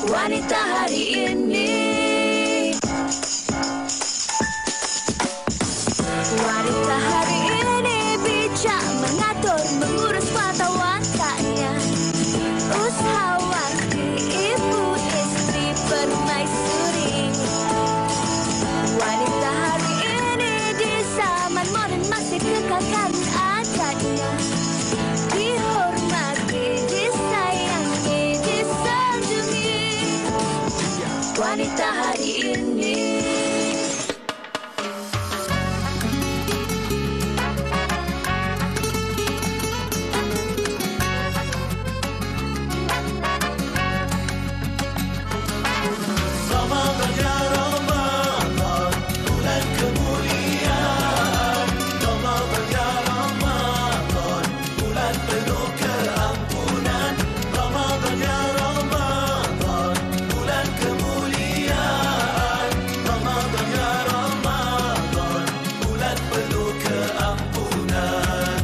Wanita hari ini. Wanita hari ini bijak mengatur, mengurus mata wantanya. Usahawati, ibu istri, permaisuri. Wanita hari ini di zaman modern masih kekalkan adatnya. Dihormati, disayangi, disanjungi. Wanita hari ini. Ramadan ya Ramadan, bulan kemuliaan. Ramadan ya Ramadan, bulan penuh keampunan. Ramadan ya Ramadan, bulan kemuliaan. Ramadan ya Ramadan, bulan penuh keampunan.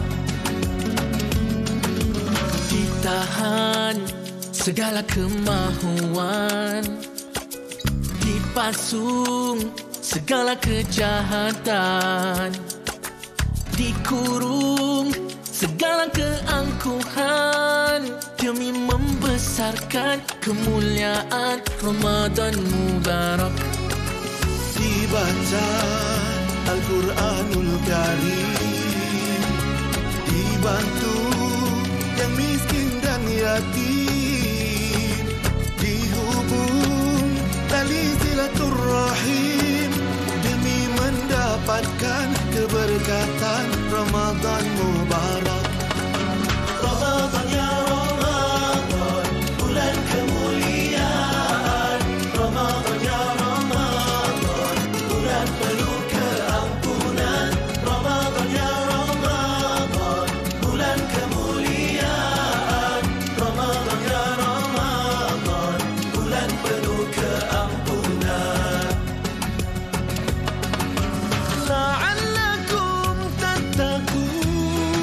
Ditahan segala kemahuan, dipasung segala kejahatan, dikurung segala keangkuhan, demi membesarkan kemuliaan Ramadan Mubarak. Dibaca Al-Quranul Karim, dibantu yang miskin dan yatim, dihubung tali silaturrahim, demi mendapatkan keberkatan Ramadan Mubarak. Ramadan ya Ramadan, bulan kemuliaan. Ramadan ya Ramadan, bulan penuh keampunan. Ramadan ya Ramadan, bulan kemuliaan. Ramadan ya Ramadan, bulan penuh keampunan. La'allakum tattaqun,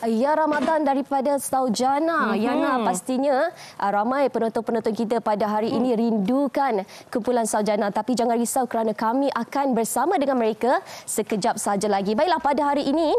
Ya, Ramadan daripada Saujana. Yana, pastinya ramai penonton-penonton kita pada hari ini rindukan kumpulan Saujana. Tapi jangan risau kerana kami akan bersama dengan mereka sekejap saja lagi. Baiklah, pada hari ini,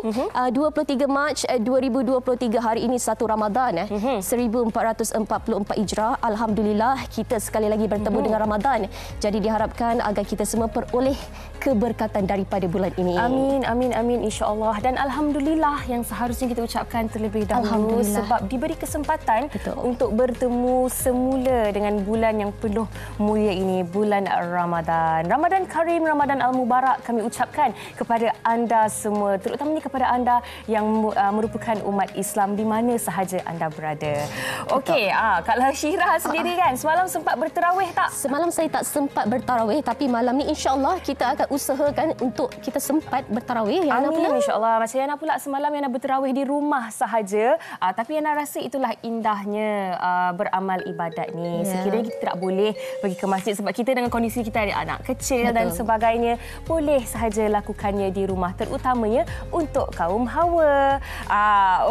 23 Mac 2023, hari ini 1 Ramadan 1444 Hijrah. Alhamdulillah, kita sekali lagi bertemu dengan Ramadan. Jadi diharapkan agar kita semua peroleh keberkatan daripada bulan ini. Amin, amin, amin, insya-Allah. Dan alhamdulillah yang seharusnya kita ucapkan terlebih dahulu sebab diberi kesempatan untuk bertemu semula dengan bulan yang penuh mulia ini, bulan Ramadan. Ramadan Karim, Ramadan Al-Mubarak kami ucapkan kepada anda semua, terutamanya kepada anda yang merupakan umat Islam di mana sahaja anda berada. Okey, kalau Syirah sendiri kan semalam sempat bertarawih tak? Semalam saya tak sempat bertarawih, tapi malam ni insya-Allah kita akan usahakan untuk kita sempat bertarawih. Amin, insya-Allah. Macam Yana pula semalam Yana bertarawih di rumah sahaja, tapi Yana rasa itulah indahnya beramal ibadat ni. Sekiranya kita tak boleh pergi ke masjid sebab kita dengan kondisi kita ada anak kecil dan sebagainya, boleh sahaja lakukannya di rumah, terutamanya untuk kaum hawa.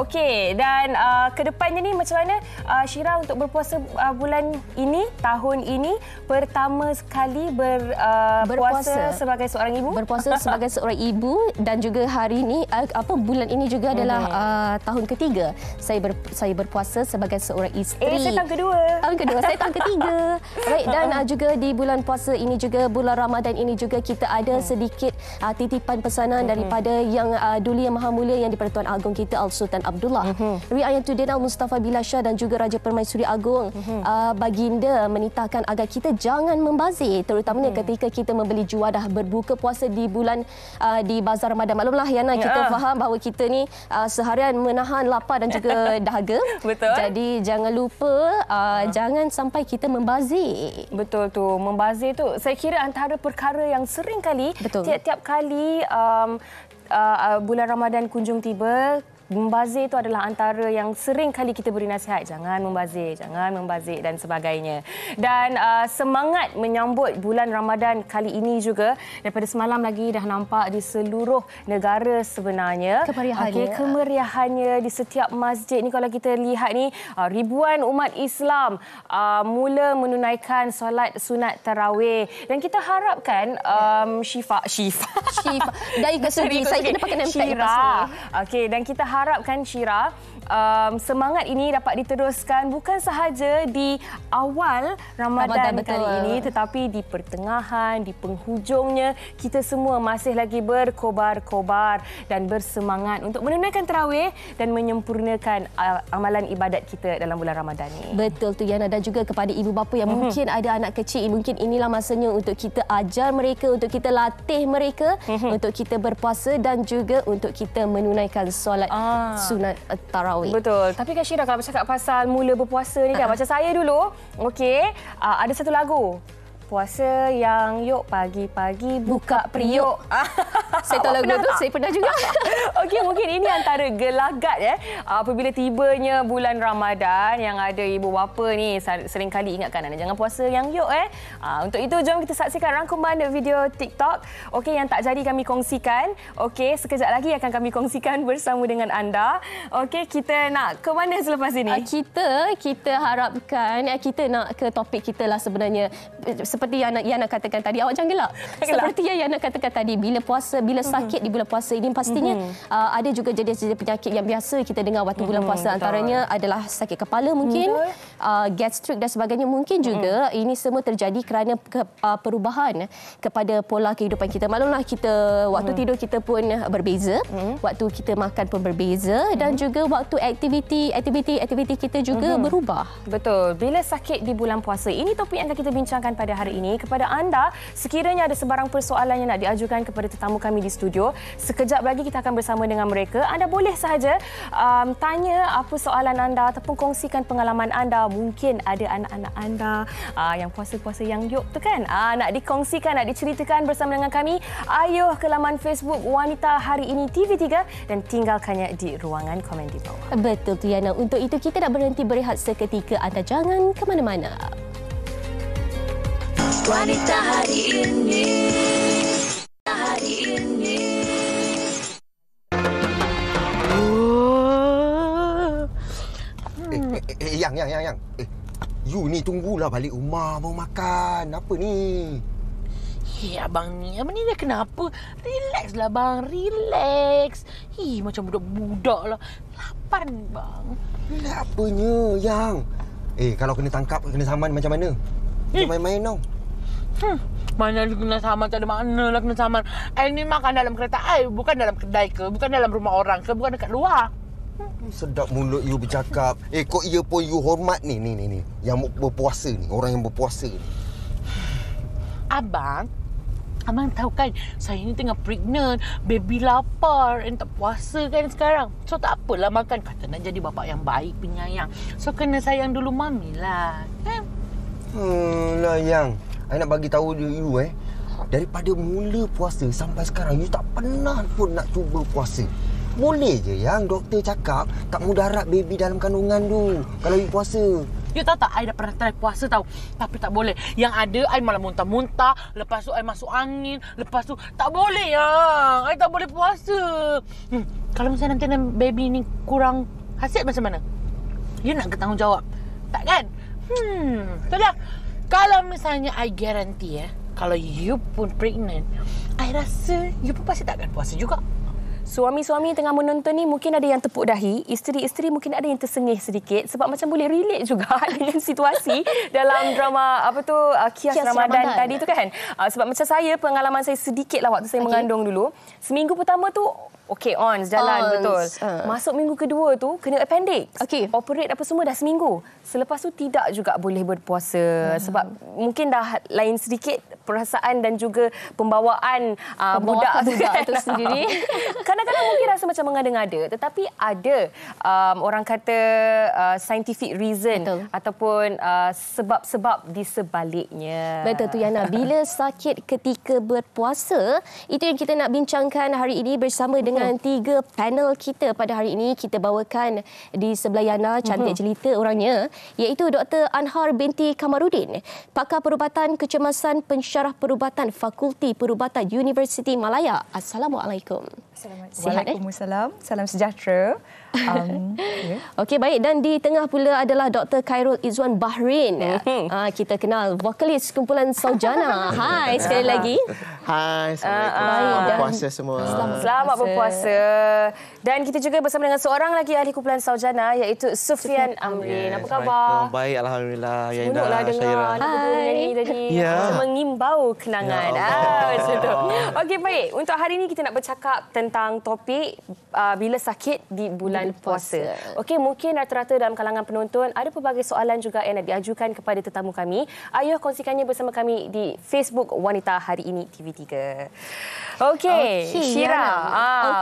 Okey, dan kedepannya ni macam mana Syirah untuk berpuasa bulan ini, tahun ini, pertama sekali berpuasa sebagai seorang ibu? Berpuasa sebagai seorang ibu, dan juga hari ini bulan ini juga adalah tahun ketiga saya berpuasa sebagai seorang isteri. Saya tahun kedua. Tahun kedua, saya tahun ketiga. Baik, dan juga di bulan puasa ini juga, bulan Ramadan ini juga, kita ada sedikit titipan pesanan daripada yang Duli Yang Maha Mulia yang di-Pertuan Agong kita Al-Sultan Abdullah Riayatuddin Al-Mustafa Billah Shah dan juga Raja Permaisuri Agong Baginda menitahkan agar kita jangan membazir, terutamanya ketika kita membeli juadah berbuka puasa di bulan di bazar Ramadan. Maklumlah Yana, kita faham bahawa kita ni seharian menahan lapar dan juga dahaga. Betul. Jadi jangan lupa jangan sampai kita membazir. Betul tu, membazir tu saya kira antara perkara yang sering kali tiap-tiap kali bulan Ramadan kunjung tiba, membazir itu adalah antara yang sering kali kita beri nasihat, jangan membazir dan sebagainya. Dan semangat menyambut bulan Ramadan kali ini juga daripada semalam lagi dah nampak di seluruh negara sebenarnya. Kemeriahannya di setiap masjid ni, kalau kita lihat ni ribuan umat Islam mula menunaikan solat sunat tarawih, dan kita harapkan Syifa dari segi saya kena pakai name tag Syirah. Okey, dan kita harapkan Syirah semangat ini dapat diteruskan bukan sahaja di awal Ramadan kali ini, tetapi di pertengahan, di penghujungnya, kita semua masih lagi berkobar-kobar dan bersemangat untuk menunaikan tarawih dan menyempurnakan amalan ibadat kita dalam bulan Ramadan ini. Betul tu Yana, dan juga kepada ibu bapa yang mungkin ada anak kecil, mungkin inilah masanya untuk kita ajar mereka, untuk kita latih mereka, untuk kita berpuasa dan juga untuk kita menunaikan solat sunat tarawih. Betul. Tapi kan Syirah, kalau bercakap pasal mula berpuasa ni kan, macam saya dulu, okey, ada satu lagu. Puasa yang yuk pagi-pagi buka periuk. Saya tahu lagu tu, saya pernah juga. Okey, mungkin ini antara gelagat apabila tibanya bulan Ramadan, yang ada ibu bapa ni sering kali ingatkan anak jangan puasa yang yuk Untuk itu jom kita saksikan rangkuman video TikTok yang tak jadi kami kongsikan. Okey, sekejap lagi akan kami kongsikan bersama dengan anda. Okey, kita nak ke mana selepas ini? Kita harapkan kita nak ke topik kita lah sebenarnya. Seperti yang Yana katakan tadi, awak jangan gelak. Seperti yang Yana katakan tadi, bila sakit di bulan puasa ini, pastinya ada juga jenis-jenis penyakit yang biasa kita dengar waktu bulan puasa. Antaranya adalah sakit kepala mungkin, gastrik dan sebagainya. Mungkin juga ini semua terjadi kerana perubahan kepada pola kehidupan kita. Maklumlah kita waktu tidur kita pun berbeza, waktu kita makan pun berbeza, dan juga waktu aktiviti kita juga berubah. Betul. Bila sakit di bulan puasa, ini topik yang akan kita bincangkan pada hari ini. Kepada anda, sekiranya ada sebarang persoalan yang nak diajukan kepada tetamu kami di studio, sekejap lagi kita akan bersama dengan mereka. Anda boleh sahaja tanya apa soalan anda ataupun kongsikan pengalaman anda. Mungkin ada anak-anak anda yang puasa-puasa yang yuk tu kan, nak dikongsikan, nak diceritakan bersama dengan kami. Ayuh ke laman Facebook Wanita Hari Ini TV3 dan tinggalkannya di ruangan komen di bawah. Betul tu Yana. Untuk itu kita nak berhenti berehat seketika. Anda jangan ke mana-mana. Wanita Hari Ini. Hari Ini. Yang. You ni tunggulah balik rumah mau makan. Apa ni? Abang ni dah kenapa? Relax lah bang, relax. Macam budak-budak lah. Lapar ni bang. Apanya, Yang? Kalau kena tangkap, kena saman macam mana? Dia main-main tau. Mana kena saman, tak ada makna lah kena saman. Ni makan dalam kereta bukan dalam kedai ke, bukan dalam rumah orang ke, bukan dekat luar. Sedap mulut you bercakap. Kok ia pun you hormat ni. Yang berpuasa ni, orang yang berpuasa ni. Abang tahu kan, saya ni tengah pregnant, baby lapar, tak puasa kan sekarang. So tak apalah makan, kata nak jadi bapa yang baik, penyayang. So kena sayang dulu mami lah, kan? Lah Yang, I nak bagi tahu you daripada mula puasa sampai sekarang you tak pernah pun nak cuba puasa. Boleh je Yang, doktor cakap tak mudarat baby dalam kandungan tu kalau you puasa. You tahu tak, I dah pernah try puasa tahu. Tapi tak boleh. Yang ada, I malah muntah-muntah. Lepas tu, I masuk angin. Lepas tu, tak boleh yang. I tak boleh puasa. Kalau misalnya nanti baby ni kurang hasil macam mana? You nak bertanggungjawab? Tak kan? Itulah. Kalau misalnya I guarantee kalau you pun pregnant, I rasa you pun pasti tak akan puasa juga. Suami-suami tengah menonton ni mungkin ada yang tepuk dahi, isteri-isteri mungkin ada yang tersengih sedikit sebab macam boleh relate juga dengan situasi dalam drama Kias Ramadan tadi tu kan. Sebab macam saya, pengalaman saya sedikitlah waktu saya mengandung dulu. Seminggu pertama tu jalan betul. Masuk minggu kedua tu kena appendix. Operate apa semua dah seminggu. Selepas tu tidak juga boleh berpuasa sebab mungkin dah lain sedikit perasaan dan juga pembawaan budak tu sendiri. Kadang-kadang mungkin rasa macam mengada-ngada, tetapi ada orang kata scientific reason ataupun sebab-sebab di sebaliknya. Betul tu Yana. Bila sakit ketika berpuasa, itu yang kita nak bincangkan hari ini bersama dengan 3 panel kita pada hari ini. Kita bawakan di sebelah Yana, cantik jelita orangnya, iaitu Dr. Anhar binti Kamarudin, pakar perubatan kecemasan, pensyarah perubatan Fakulti Perubatan Universiti Malaya. Assalamualaikum. Waalaikumsalam. Salam sejahtera. Okey, baik. Dan di tengah pula adalah Dr. Khairul Izwan Bahrin. Kita kenal vokalis kumpulan Saujana. Hai sekali lagi. Hai, Assalamualaikum. Selamat berpuasa semua. Selamat berpuasa. Dan kita juga bersama dengan seorang lagi ahli kumpulan Saujana, iaitu Sufian Amrin. Apa khabar? Baik, Alhamdulillah. Seronoklah dengar nyanyi tadi. Mengimbau kenangan. Okey, baik. Untuk hari ini kita nak bercakap tentang topik bila sakit di bulan puasa. Okey, mungkin rata-rata dalam kalangan penonton ada pelbagai soalan juga yang nak diajukan kepada tetamu kami. Ayuh kongsikannya bersama kami di Facebook Wanita Hari Ini TV3. Okey, Syira.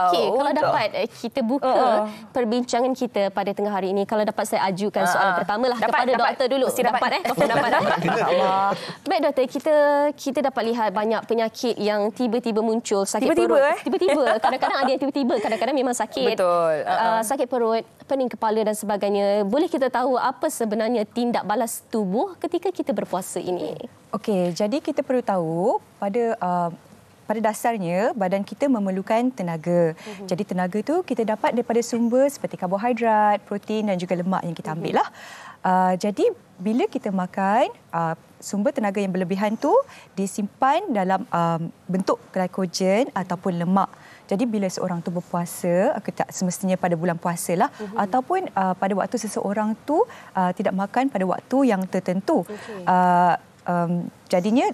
Okey, kalau dapat kita buka perbincangan kita pada tengah hari ini. Kalau dapat saya ajukan soalan pertama lah kepada doktor dulu. Mesti dapat. Dapat. InsyaAllah. Baik doktor, kita dapat lihat banyak penyakit yang tiba-tiba muncul. Sakit perut. Tiba-tiba. Kadang-kadang ada yang tiba-tiba. Kadang-kadang memang sakit. Betul. Sakit perut, pening kepala dan sebagainya. Boleh kita tahu apa sebenarnya tindak balas tubuh ketika kita berpuasa ini? Okey, jadi kita perlu tahu pada dasarnya badan kita memerlukan tenaga. Jadi tenaga tu kita dapat daripada sumber seperti karbohidrat, protein dan juga lemak yang kita ambil lah. Jadi bila kita makan, sumber tenaga yang berlebihan tu disimpan dalam bentuk glycogen ataupun lemak. Jadi bila seorang tu berpuasa, tak semestinya pada bulan puasa lah, ataupun pada waktu seseorang tu tidak makan pada waktu yang tertentu. Jadinya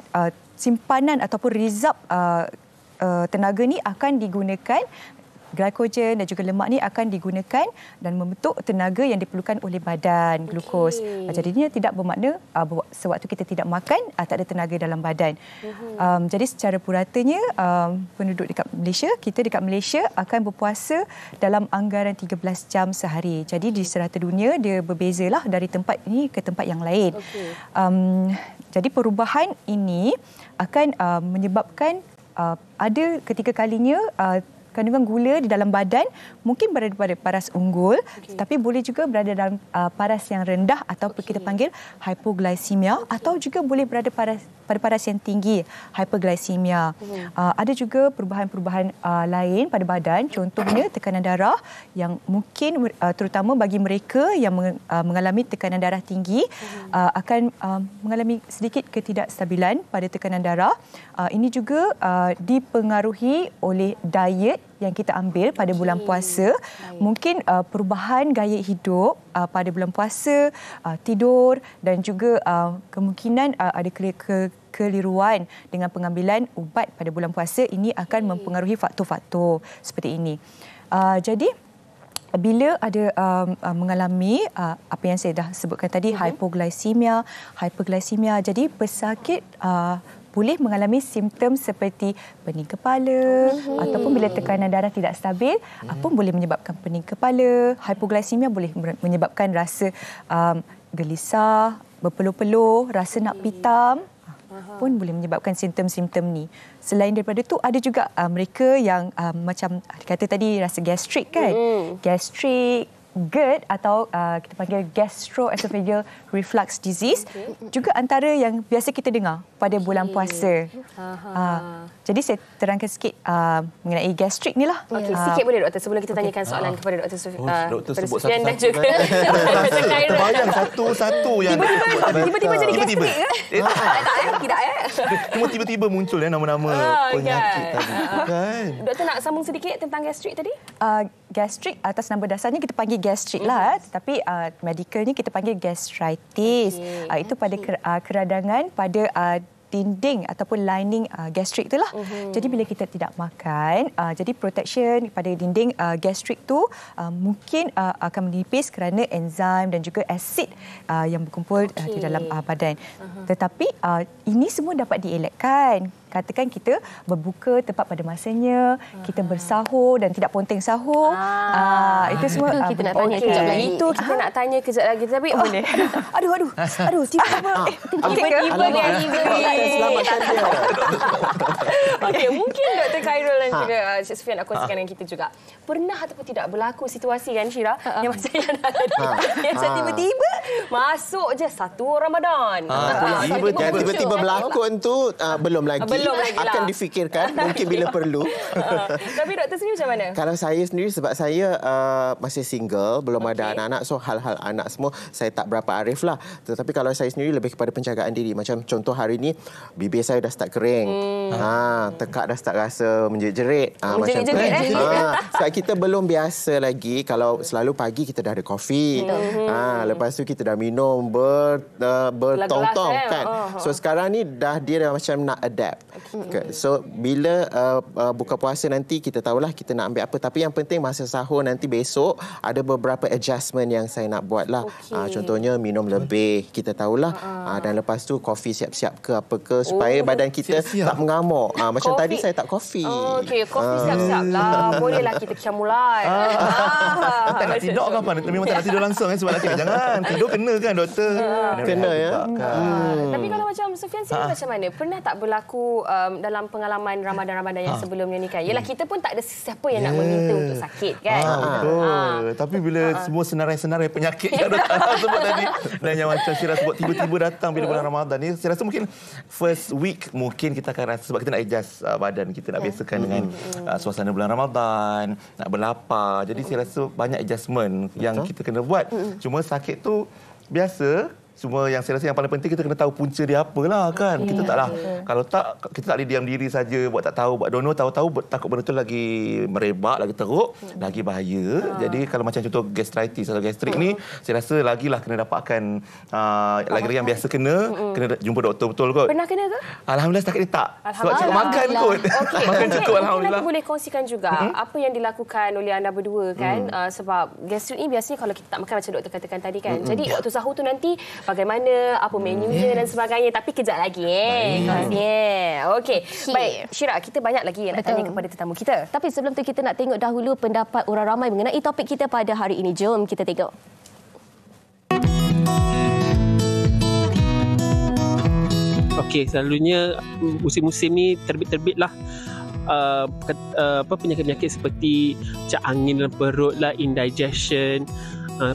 simpanan ataupun reserve tenaga ni akan digunakan, glykogen dan juga lemak ni akan digunakan dan membentuk tenaga yang diperlukan oleh badan, glukos. Jadinya tidak bermakna sewaktu kita tidak makan tak ada tenaga dalam badan. Jadi secara puratanya penduduk dekat Malaysia akan berpuasa dalam anggaran 13 jam sehari. Jadi di serata dunia dia berbezalah dari tempat ini ke tempat yang lain. Jadi perubahan ini akan menyebabkan ada ketika kalinya kandungan gula di dalam badan mungkin berada pada paras unggul, tapi boleh juga berada dalam paras yang rendah ataupun kita panggil hypoglycemia, atau juga boleh berada pada paras yang tinggi, hyperglycemia. Ada juga perubahan-perubahan lain pada badan, contohnya tekanan darah yang mungkin terutama bagi mereka yang mengalami tekanan darah tinggi akan mengalami sedikit ketidakstabilan pada tekanan darah. Ini juga dipengaruhi oleh diet yang kita ambil pada bulan puasa. Mungkin perubahan gaya hidup pada bulan puasa, tidur dan juga kemungkinan ada kekeliruan dengan pengambilan ubat pada bulan puasa. Ini akan mempengaruhi faktor-faktor seperti ini. Jadi bila ada mengalami apa yang saya dah sebutkan tadi, hypoglycemia, hyperglycemia, jadi pesakit boleh mengalami simptom seperti pening kepala ataupun bila tekanan darah tidak stabil pun boleh menyebabkan pening kepala. Hypoglycemia boleh menyebabkan rasa gelisah, berpeluh-peluh, rasa nak pitam pun boleh menyebabkan simptom-simptom ni. Selain daripada itu, ada juga mereka yang macam kata tadi rasa gastrik kan. Gastrik, GERD atau kita panggil gastroesophageal reflux disease, juga antara yang biasa kita dengar pada bulan puasa. Jadi saya terangkan sikit mengenai gastrik ni lah. Okey, sikit boleh doktor sebelum kita tanyakan soalan kepada Dr. Sufian dan juga bayang satu-satu yang tiba-tiba jadi gastrik ke? Tidak. Cuma tiba-tiba muncul nama-nama penyakit tadi. Kan? Doktor nak sambung sedikit tentang gastrik tadi? Gastrik atas nama dasarnya kita panggil gastrik lah, tapi medicalnya kita panggil gastritis. Itu pada keradangan pada dinding ataupun lining gastrik itulah. Jadi bila kita tidak makan, jadi protection pada dinding gastrik tu mungkin akan menipis kerana enzim dan juga asid yang berkumpul di dalam badan. Tetapi ini semua dapat dielakkan. Katakan kita berbuka tepat pada masanya, kita bersahur dan tidak ponteng sahur. Itu semua kita nak tanya kejap lagi. Itu kita nak tanya kejap lagi, tapi boleh. Aduh, tiba-tiba Selamatkan dia. Okey, mungkin Dr. Khairul dan juga Cik Sufian nak kongsikan dengan kita juga. Pernah ataupun tidak berlaku situasi kan Syira yang macam yang yang tiba-tiba masuk je 1 Ramadan. Tiba-tiba berlakon tu belum lagi akan difikirkan mungkin bila perlu. Tapi doktor sendiri macam mana? Kalau saya sendiri, sebab saya masih single, belum ada anak-anak, so hal-hal anak semua saya tak berapa arif lah. Tetapi kalau saya sendiri lebih kepada penjagaan diri. Macam contoh hari ni bibir saya dah start kering, tekak dah start rasa menjerit, macam tu. Sebab kita belum biasa lagi. Kalau selalu pagi kita dah ada kopi, lepas tu kita dah minum bertong-tong kan. So sekarang ni dia dah macam nak adapt. So bila buka puasa nanti kita tahulah kita nak ambil apa, tapi yang penting masa sahur nanti besok ada beberapa adjustment yang saya nak buat lah. Contohnya minum lebih, kita tahulah, dan lepas tu kopi siap-siap ke apa ke supaya badan kita tak mengamuk. Macam tadi saya tak kopi. Okey, kopi siap-siap lah. Bolehlah kita mulai. Tak nak tidur ke apa? Memang tak nak tidur langsung sebab lelaki. Jangan, tidur kena kan doktor? Kena ya. Tapi kalau macam Sufian sendiri macam mana? Pernah tak berlaku dalam pengalaman Ramadan-Ramadan yang sebelumnya ni kan? Yelah, kita pun tak ada siapa yang nak meminta untuk sakit kan? Betul. Tapi bila semua senarai-senarai penyakit yang datang sebut tadi, dan yang macam Syirah sebut tiba-tiba datang bila bulan Ramadan ni, saya rasa mungkin first week mungkin kita akan rasa, sebab kita nak adjust badan kita, nak biasakan dengan suasana bulan Ramadan, nak berlapar. Jadi saya rasa banyak adjustment yang kita kena buat. Cuma sakit tu biasa. Cuma yang saya rasa yang paling penting kita kena tahu punca dia apalah kan. Kita taklah, kalau tak kita tak boleh diam diri saja buat tak tahu, buat dono tahu-tahu takut benda tu lagi merebak, lagi teruk, lagi bahaya. Jadi kalau macam contoh gastritis atau gastrik ni, saya rasa lagilah kena dapatkan lagi-lagi yang biasa kena jumpa doktor betul kot. Pernah kena ke? Alhamdulillah setakat ni tak. Sebab cukup makan kot. Makan cukup alhamdulillah. Mungkin boleh kongsikan juga apa yang dilakukan oleh anda berdua kan, sebab gastrik ni biasanya kalau kita tak makan macam doktor katakan tadi kan. Jadi waktu sahur tu nanti bagaimana, apa menunya dan sebagainya. Tapi kejap lagi. Okey. Baik, Syira, kita banyak lagi yang nak tanya kepada tetamu kita. Tapi sebelum tu kita nak tengok dahulu pendapat orang ramai mengenai topik kita pada hari ini. Jom kita tengok. Okey, selalunya musim-musim ni terbit-terbitlah penyakit-penyakit seperti cak angin dalam perut lah, indigestion,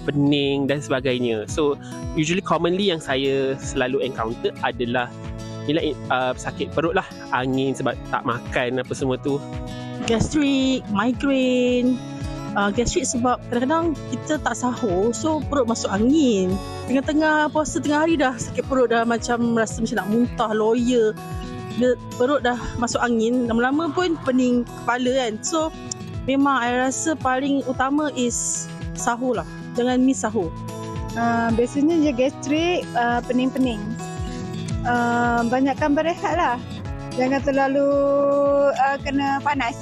pening dan sebagainya. So usually commonly yang saya selalu encounter adalah sakit perut lah, angin sebab tak makan apa semua tu. Gastrik, migraine. Gastrik sebab kadang-kadang kita tak sahur, so perut masuk angin. Tengah-tengah puasa tengah hari dah sakit perut, dah macam rasa macam nak muntah, loya. Perut dah masuk angin, lama-lama pun pening kepala kan. So memang saya rasa paling utama is sahur lah. Jangan miss sahur. Biasanya je gastrik, pening-pening. Banyakkan berehat lah. Jangan terlalu kena panas.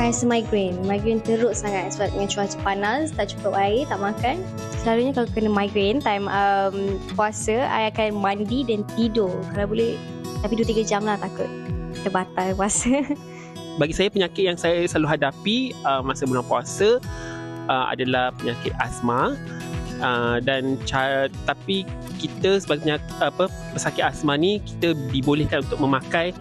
Rasa migraine teruk sangat sebab dengan cuaca panas, tak cukup air, tak makan. Selalunya kalau kena migraine time puasa, saya akan mandi dan tidur kalau boleh, tapi 2-3 jam lah, takut kita batal puasa. Bagi saya, penyakit yang saya selalu hadapi masa bulan puasa adalah penyakit asma. Tapi kita sebagai pesakit asma ni, kita dibolehkan untuk memakai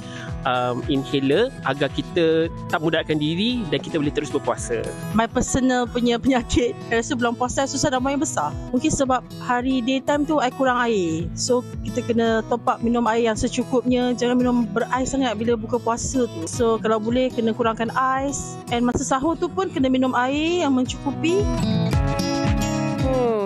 inhaler agar kita tak mudaratkan diri dan kita boleh terus berpuasa. My personal punya penyakit, saya rasa bulan puasa susah dan yang besar. Mungkin sebab hari daytime tu I kurang air. So kita kena top up minum air yang secukupnya. Jangan minum berais sangat bila buka puasa tu. So kalau boleh kena kurangkan ais. And masa sahur tu pun kena minum air yang mencukupi.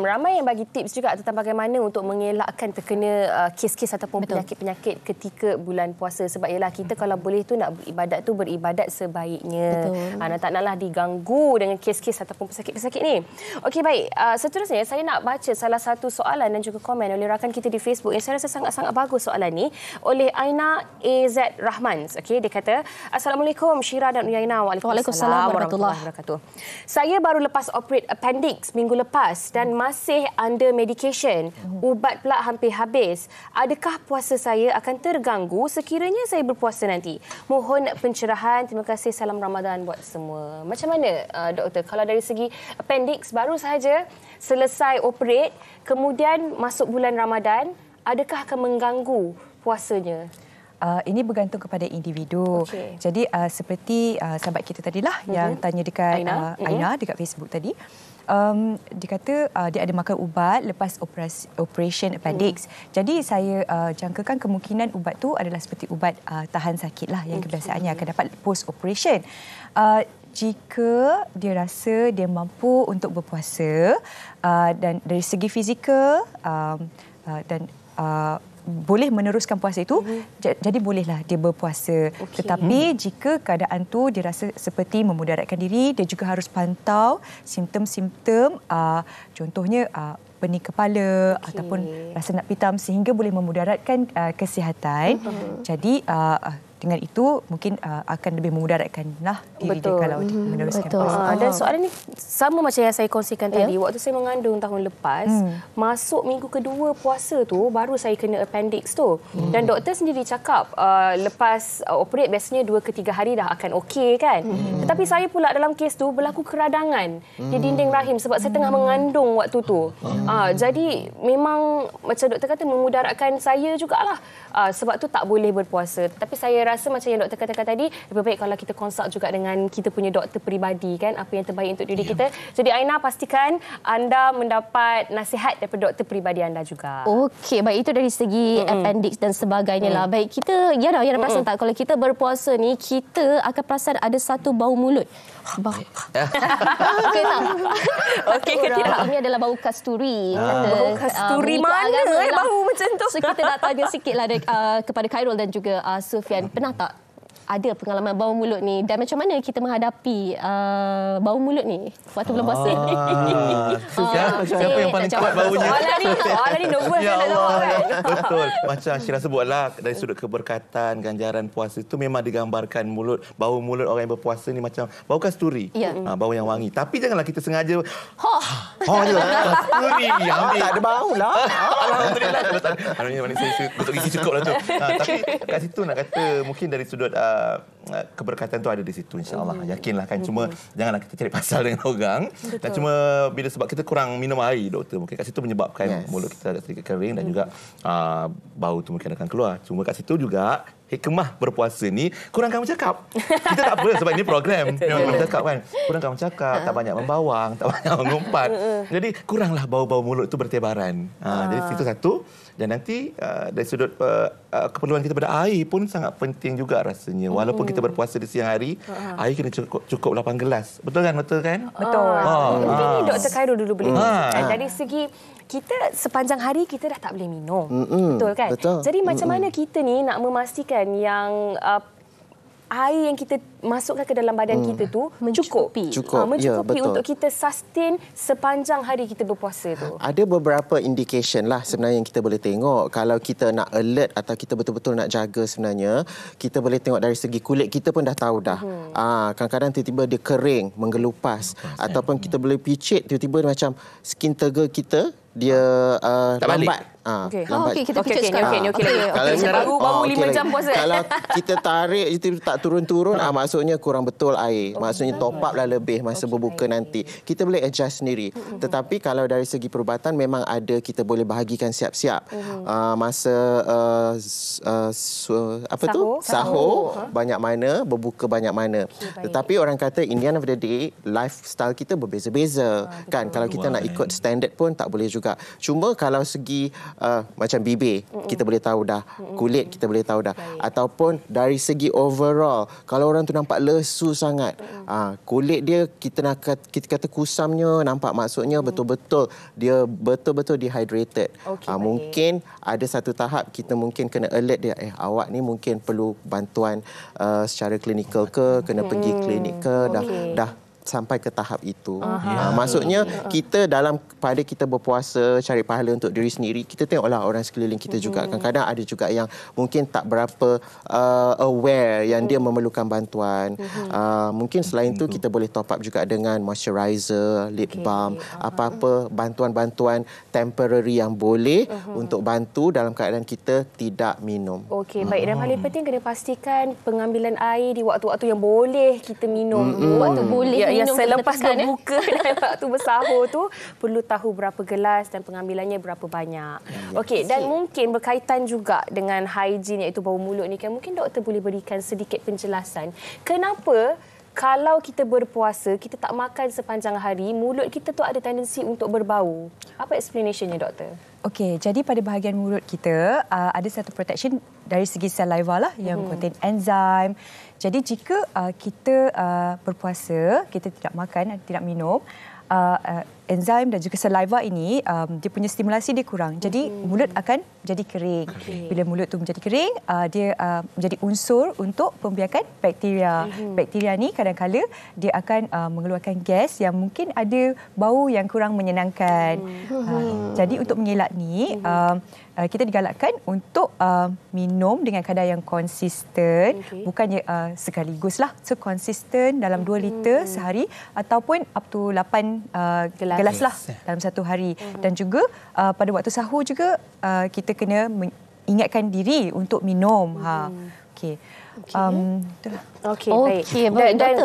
Ramai yang bagi tips juga tentang bagaimana untuk mengelakkan terkena kes-kes ataupun penyakit-penyakit ketika bulan puasa. Sebab ialah kita kalau boleh tu nak beribadat tu beribadat sebaiknya. Tak naklah diganggu dengan kes-kes ataupun pesakit-pesakit ni. Okey, baik. Seterusnya saya nak baca salah satu soalan dan juga komen oleh rakan kita di Facebook yang saya rasa sangat-sangat bagus soalan ni oleh Aina AZ Rahman. Okey, dia kata, Assalamualaikum Syira dan Uyaina. Waalaikumsalam warahmatullahi wabarakatuh. Saya baru lepas operate appendix minggu lepas dan masih under medication. Ubat pula hampir habis. Adakah puasa saya akan terganggu sekiranya saya berpuasa nanti? Mohon pencerahan. Terima kasih. Salam Ramadan buat semua. Macam mana, doktor? Kalau dari segi appendix baru sahaja selesai operate, kemudian masuk bulan Ramadan, adakah akan mengganggu puasanya? Ini bergantung kepada individu. Okay. Jadi seperti sahabat kita tadilah yang tanya dekat Aina dekat Facebook tadi. Dia kata dia ada makan ubat lepas operation appendix. Jadi saya jangkakan kemungkinan ubat tu adalah seperti ubat tahan sakit lah yang kebiasaannya akan dapat post operation. Jika dia rasa dia mampu untuk berpuasa dan dari segi fizikal dan boleh meneruskan puasa itu, jadi bolehlah dia berpuasa. Tetapi jika keadaan tu dia rasa seperti memudaratkan diri, dia juga harus pantau simptom-simptom, contohnya pening kepala ataupun rasa nak pitam sehingga boleh memudaratkan kesihatan. Jadi dengan itu mungkin akan lebih memudaratkanlah diri dia kalau meneruskan puasa. Dan soalan ni sama macam yang saya kongsikan tadi. Waktu saya mengandung tahun lepas, masuk minggu kedua puasa tu baru saya kena appendix tu. Dan doktor sendiri cakap lepas operate biasanya 2 ke 3 hari dah akan okey kan. Tetapi saya pula dalam kes tu berlaku keradangan di dinding rahim sebab saya tengah mengandung waktu tu. Jadi memang macam doktor kata memudaratkan saya jugalah. Sebab tu tak boleh berpuasa. Tapi saya rasa macam yang doktor katakan tadi, lebih baik kalau kita consult juga dengan kita punya doktor peribadi kan, apa yang terbaik untuk diri kita. Jadi Aina, pastikan anda mendapat nasihat daripada doktor peribadi anda juga. Okey, baik, itu dari segi appendix dan sebagainya lah. Baik, kita Yana perasan tak kalau kita berpuasa ni kita akan perasan ada satu bau mulut. Okey tak? Okey ke tidak? Ini adalah bau kasturi. Bau kasturi mana bau macam tu? So kita nak tanya sikitlah kepada Khairul dan juga Sufian, pernah tak ada pengalaman bau mulut ni dan macam mana kita menghadapi bau mulut ni waktu bulan puasa? Siapa yang paling kuat baunya? Soalan ni nombor ya Allah. Betul. Macam Syirah sebutlah, dari sudut keberkatan, ganjaran puasa itu memang digambarkan bau mulut orang yang berpuasa ni macam bau kasturi. Bau yang wangi. Tapi janganlah kita sengaja je. Kasturi. Tak ada bau lah. Alhamdulillah. Saya betul gigi cukup lah tu. Tapi kat situ nak kata mungkin dari sudut keberkatan tu ada di situ, insya-Allah. Yakinlah kan. Cuma janganlah kita cari pasal dengan orang. Dan cuma bila sebab kita kurang minum air, doktor, mungkin kat situ menyebabkan mulut kita agak sedikit kering dan juga bau tu mungkin akan keluar. Cuma kat situ juga hikmah berpuasa ni kurangkan bercakap. Kita tak apa sebab ini program memang bercakap kan. Kurangkan bercakap, tak banyak membawang, tak banyak mengumpat. Jadi kuranglah bau-bau mulut tu bertebaran. Jadi itu satu. Dan nanti dari sudut keperluan kita pada air pun sangat penting juga rasanya. Walaupun kita berpuasa di siang hari, air kena cukup 8 gelas. Betul kan? Betul kan? Betul. Ini Dr. Khairul dulu boleh. Dari segi kita sepanjang hari kita dah tak boleh minum. Betul kan? Betul. Jadi macam mana kita ni nak memastikan yang air yang kita masukkan ke dalam badan kita tu mencukupi untuk kita sustain sepanjang hari kita berpuasa tu. Ada beberapa indication lah sebenarnya yang kita boleh tengok. Kalau kita nak alert atau kita betul-betul nak jaga sebenarnya, kita boleh tengok dari segi kulit kita pun dah tahu dah. Kadang-kadang tiba-tiba dia kering, menggelupas, ataupun kita boleh picit tiba-tiba macam skin tegel kita dia lambat. Kita picit sekarang. Baru 5 jam puasa. Kalau kita tarik itu tak turun-turun, maksudnya kurang betul air. Maksudnya top up lah lebih masa berbuka nanti. Kita boleh adjust sendiri. Tetapi kalau dari segi perubatan memang ada, kita boleh bahagikan siap-siap. Masa sahur banyak mana, berbuka banyak mana. Tetapi orang kata in the end of the day, lifestyle kita berbeza-beza. Kan kalau kita nak ikut standard pun tak boleh juga. Cuma kalau segi macam bibir, kita boleh tahu dah. Kulit kita boleh tahu dah. Ataupun dari segi overall, kalau orang tu nampak lesu sangat, kulit dia kita kata kusamnya nampak, maksudnya betul-betul dia betul-betul dehydrated. Mungkin ada satu tahap kita mungkin kena alert dia, awak ni mungkin perlu bantuan secara klinikal ke, kena pergi klinik ke, dah sampai ke tahap itu. Maksudnya kita pada kita berpuasa cari pahala untuk diri sendiri, kita tengoklah orang sekeliling kita juga. Kadang-kadang ada juga yang mungkin tak berapa aware yang dia memerlukan bantuan. Mungkin selain itu kita boleh top up juga dengan moisturizer, lip balm, apa-apa bantuan-bantuan temporary yang boleh untuk bantu dalam keadaan kita tidak minum. Okey, baik. Dan paling penting kena pastikan pengambilan air di waktu-waktu yang boleh kita minum. Waktu boleh yang selepas berbuka dan waktu bersahur tu perlu tahu berapa gelas dan pengambilannya berapa banyak. Okey, dan mungkin berkaitan juga dengan hygiene iaitu bau mulut ni kan, mungkin doktor boleh berikan sedikit penjelasan kenapa kalau kita berpuasa, kita tak makan sepanjang hari, mulut kita tu ada tendensi untuk berbau. Apa explanationnya, doktor? Okey, jadi pada bahagian mulut kita ada satu protection dari segi saliva lah yang contain enzim. Jadi jika kita berpuasa, kita tidak makan, tidak minum, enzim dan juga saliva ini dia punya stimulasi dia kurang. Jadi mulut akan jadi kering. Bila mulut tu menjadi kering, dia menjadi unsur untuk pembiakan bakteria. Bakteria ni kadang-kala dia akan mengeluarkan gas yang mungkin ada bau yang kurang menyenangkan. Jadi untuk mengelak ni kita digalakkan untuk minum dengan kadar yang konsisten, bukannya sekaligus lah. So konsisten dalam 2 liter sehari ataupun up to 8 gelas lah dalam satu hari. Dan juga pada waktu sahur juga kita kena ingatkan diri untuk minum. Okey. Okey, baik. Dan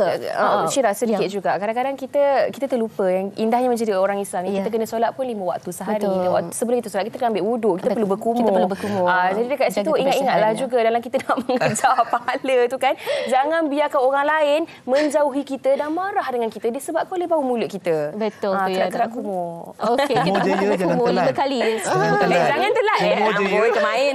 Syirah sedikit juga. Kadang-kadang kita terlupa yang indahnya menjadi orang Islam ni. Kita kena solat pun 5 waktu sehari. Sebelum itu solat kita kena ambil wuduk, kita perlu berkumur. Jadi dekat situ ingat-ingatlah juga dalam kita nak mengejar pahala tu kan. Jangan biarkan orang lain menjauhi kita dan marah dengan kita disebabkan oleh bau mulut kita. Betul tu ya. Kerak kumur. Okey, kita kumur 5 kali. Jangan telat Amboi kemain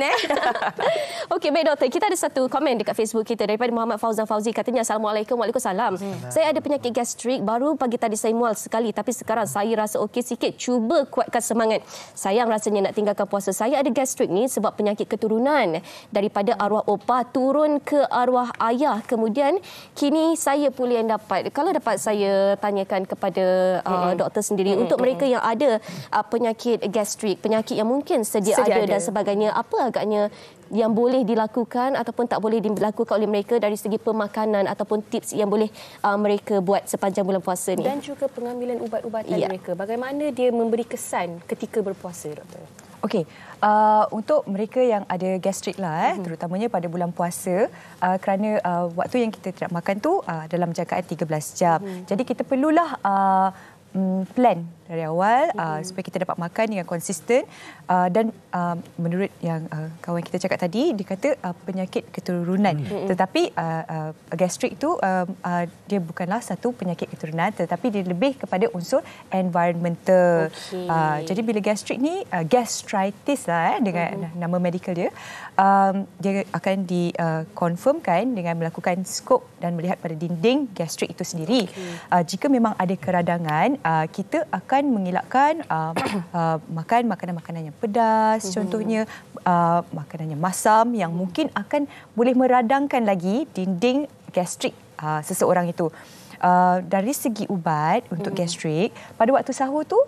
Okey, baik doktor. Kita ada satu komen dekat Facebook kita daripada Muhammad Fauzan Fauzi, katanya Assalamualaikum. Waalaikumsalam. Saya ada penyakit gastrik, baru pagi tadi saya mual sekali tapi sekarang saya rasa okey sikit. Cuba kuatkan semangat. Sayang rasanya nak tinggalkan puasa. Saya ada gastrik ni sebab penyakit keturunan daripada arwah opah turun ke arwah ayah. Kemudian kini saya pula yang dapat. Kalau dapat saya tanyakan kepada doktor sendiri untuk mereka yang ada penyakit gastrik, penyakit yang mungkin sedia ada dan sebagainya, apa agaknya yang boleh dilakukan ataupun tak boleh dilakukan oleh mereka dari segi pemakanan ataupun tips yang boleh mereka buat sepanjang bulan puasa ni. Dan juga pengambilan ubat-ubatan mereka. Bagaimana dia memberi kesan ketika berpuasa, doktor? Okey, untuk mereka yang ada gastrik lah, terutamanya pada bulan puasa, kerana waktu yang kita tidak makan tu dalam jangkaan 13 jam. Jadi kita perlulah plan dari awal supaya kita dapat makan dengan konsisten, dan menurut yang kawan kita cakap tadi, dia kata penyakit keturunan. Tetapi gastrik tu dia bukanlah satu penyakit keturunan, tetapi dia lebih kepada unsur environmental. Jadi bila gastrik ni gastritis lah dengan nama medical dia, dia akan dikonfirmkan dengan melakukan skop dan melihat pada dinding gastrik itu sendiri. Jika memang ada keradangan, kita akan mengelakkan makan makanan-makanan yang pedas, contohnya makanan yang masam yang mungkin akan boleh meradangkan lagi dinding gastrik seseorang itu. Dari segi ubat untuk gastrik, pada waktu sahur tu,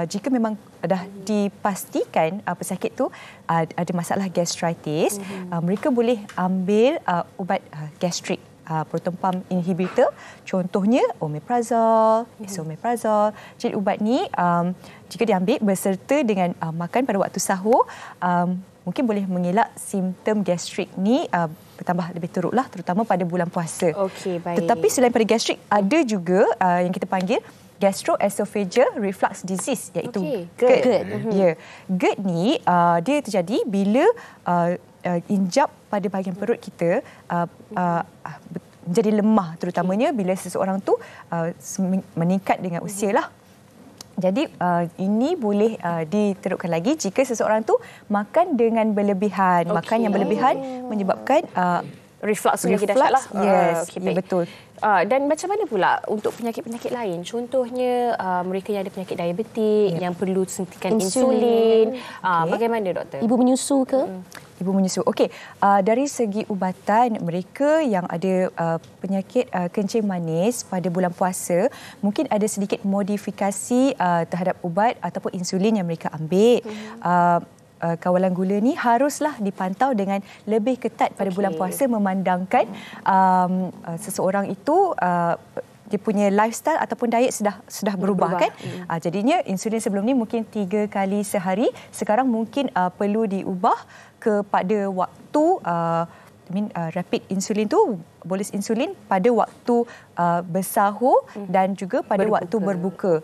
jika memang dah dipastikan pesakit tu ada masalah gastritis, mereka boleh ambil ubat gastrik, proton pump inhibitor, contohnya omeprazole, esomeprazole. Jadi ubat ni jika diambil berserta dengan makan pada waktu sahur, mungkin boleh mengelak simptom gastrik ni bertambah lebih teruklah, terutama pada bulan puasa. Okey, baik. Tetapi selain pada gastrik, ada juga yang kita panggil gastroesophageal reflux disease, iaitu GERD. GERD ni dia terjadi bila injap pada bahagian perut kita menjadi lemah, terutamanya bila seseorang tu meningkat dengan usia lah. Jadi ini boleh diterukkan lagi jika seseorang tu makan dengan berlebihan. Makan yang berlebihan menyebabkan reflux lagi dahsyat lah. Yes, ya, betul. Dan macam mana pula untuk penyakit-penyakit lain? Contohnya mereka yang ada penyakit diabetik, yang perlu suntikan insulin. Bagaimana doktor? Ibu menyusu ke? Ibu menyusu. Okey, dari segi ubatan, mereka yang ada penyakit kencing manis pada bulan puasa, mungkin ada sedikit modifikasi terhadap ubat ataupun insulin yang mereka ambil. Kawalan gula ni haruslah dipantau dengan lebih ketat pada bulan puasa, memandangkan seseorang itu dia punya lifestyle ataupun diet sudah berubah kan. Jadinya insulin sebelum ni mungkin 3 kali sehari, sekarang mungkin perlu diubah kepada waktu rapid insulin tu, bolus insulin pada waktu bersahur dan juga pada waktu berbuka.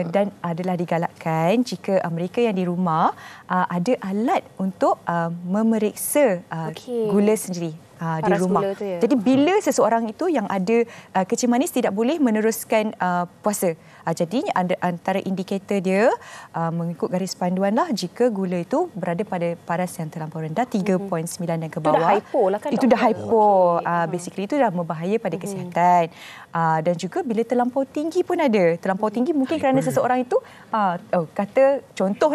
Dan adalah digalakkan jika mereka yang di rumah ada alat untuk memeriksa gula sendiri di rumah. Jadi bila seseorang itu yang ada kencing manis tidak boleh meneruskan puasa. Jadi antara indikator dia mengikut garis panduan lah, jika gula itu berada pada paras yang terlampau rendah 3.9 dan ke bawah. Itu dah hypo lah kan? Itu dah hypo. Basically itu dah membahaya pada kesihatan. Dan juga bila terlampau tinggi pun ada. Terlampau tinggi mungkin kerana seseorang itu kata contoh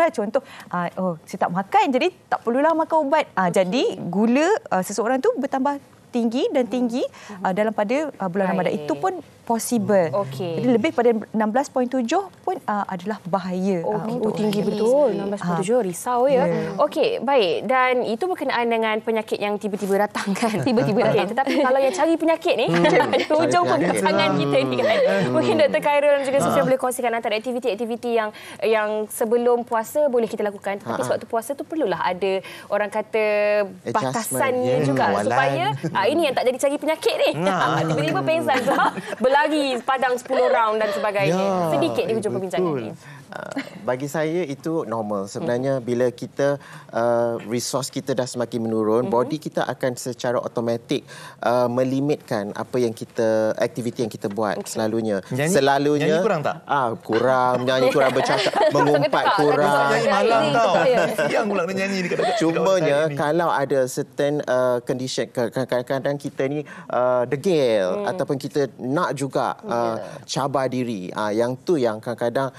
saya tak makan jadi tak perlulah makan ubat. Jadi gula seseorang tu bertambah tinggi dan tinggi dalam pada bulan Ramadan. Itu pun possible. Jadi lebih pada 16.7 pun adalah bahaya. Itu tinggi betul. 16.7 risau ya. Okey, baik. Dan itu berkenaan dengan penyakit yang tiba-tiba datang kan. Tiba-tiba datang. Tetapi kalau yang cari penyakit ni, hujung perbincangan kita ni kan. Mungkin Dr. Khairul dan juga Sofia boleh kongsikan antara aktiviti-aktiviti yang sebelum puasa boleh kita lakukan. Tetapi sewaktu puasa tu perlulah ada orang kata batasannya juga. Supaya ini yang tak jadi cari penyakit ni. Tiba-tiba pengsan tu. Berlari padang 10 round dan sebagainya. Sedikit di hujung perbincangan ini. Bagi saya itu normal. Sebenarnya bila kita resource kita dah semakin menurun, body kita akan secara automatik melimitkan apa yang kita, aktiviti yang kita buat selalunya. Nyanyi kurang tak? Kurang, menyanyi kurang, bercakap, mengumpat kurang. Nyanyi malam tau. Siang pula nak nyanyi dekat Cumanya kalau ada certain condition, kadang-kadang kita ni degil ataupun kita nak juga cabar diri. Yang tu yang kadang-kadang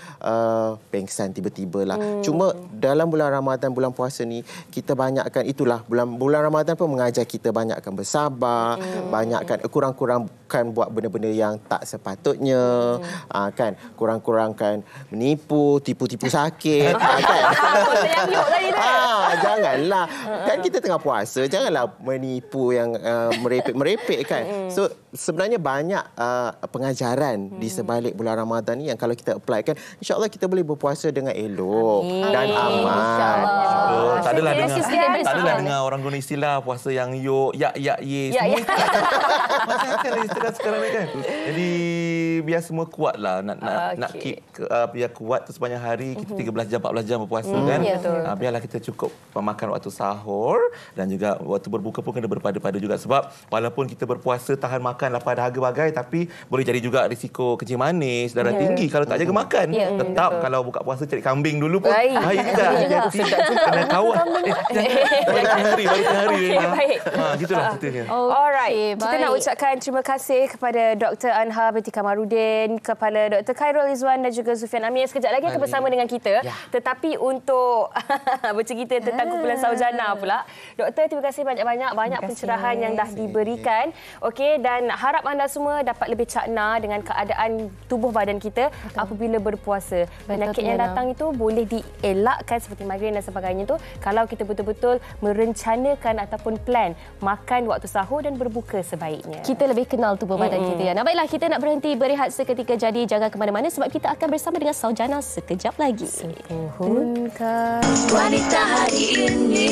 pengsan tiba-tiba lah. Cuma dalam bulan Ramadan, bulan puasa ni, kita banyakkan, itulah bulan Ramadan pun mengajar kita banyakkan bersabar, banyakkan kurang-kurangkan buat benda-benda yang tak sepatutnya, kan, kurang-kurangkan menipu, tipu-tipu sakit, kan. Janganlah. Kan kita tengah puasa. Janganlah menipu yang merepek-merepek kan. So sebenarnya banyak pengajaran di sebalik bulan Ramadan ni yang kalau kita apply kan, insya-Allah kita boleh berpuasa dengan elok dan aman. Tak adalah dengar orang guna istilah puasa yang yak ye semua. Macam-macam lah istilah sekarang ni kan. Jadi biar semua kuatlah nak keep biar kuat tu sepanjang hari kita 13 jam 14 jam berpuasa kan. Biarlah kita cukup makan waktu sahur dan juga waktu berbuka pun kena berpada-pada juga sebab walaupun kita berpuasa tahan makan lapar dahaga bagai tapi boleh jadi juga risiko kencing manis, darah tinggi kalau tak jaga makan. Tetap kalau buka puasa cari kambing dulu pun bahaya juga. Kena kawal. Baru tengah hari. Gitulah ceritanya. Alright. Kita nak ucapkan terima kasih kepada Dr. Anha binti Kamarudin, kepada Dr. Khairul Izwan dan juga Sufian Amir. Sekejap lagi akan bersama dengan kita. Tetapi untuk bercerita tentang kumpulan Saujana pula. Doktor, terima kasih banyak-banyak. Banyak pencerahan yang dah diberikan. Okey, dan harap anda semua dapat lebih cakna dengan keadaan tubuh badan kita apabila berpuasa. Penyakit yang datang itu boleh dielakkan seperti migrain dan sebagainya tu kalau kita betul-betul merencanakan ataupun plan makan waktu sahur dan berbuka sebaiknya. Kita lebih kenal tubuh badan kita ya. Nah, baiklah, kita nak berhenti berehat seketika, jadi jangan ke mana-mana sebab kita akan bersama dengan Saujana sekejap lagi. Sepuhunkah wanita hari ini?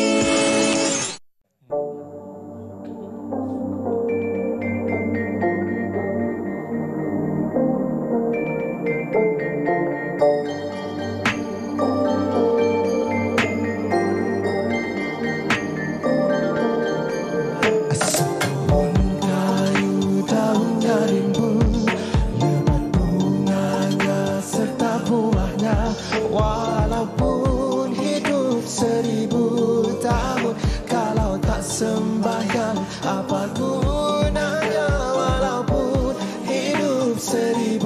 Sembahyang apa gunanya walaupun hidup 1000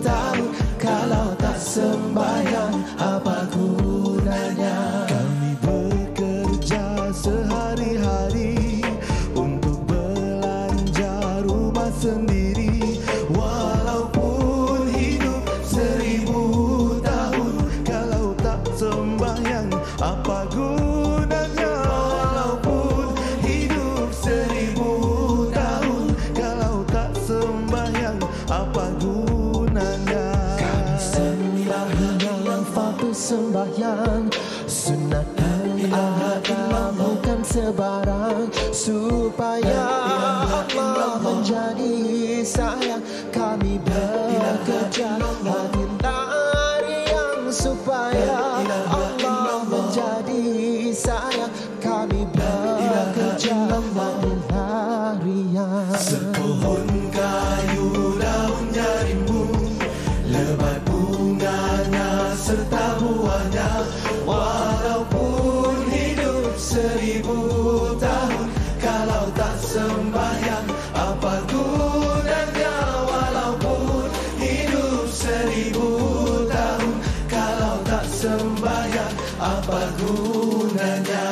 tahun kalau tak sembahyang apa gunanya. Kami bekerja sehari-hari untuk belanja rumah sendiri walaupun hidup 1000 tahun kalau tak sembahyang apa gunanya. Sembahyang sunat Allah bukan sebarang supaya Allah menjadi sayang kami bekerja hari yang supaya Allah menjadi sayang kami bekerja hari yang sepohon kayu daunnya rimbun lebat bunganya serta buahnya walaupun hidup 1000 tahun kalau tak sembahyang apa gunanya walaupun hidup 1000 tahun kalau tak sembahyang apa gunanya.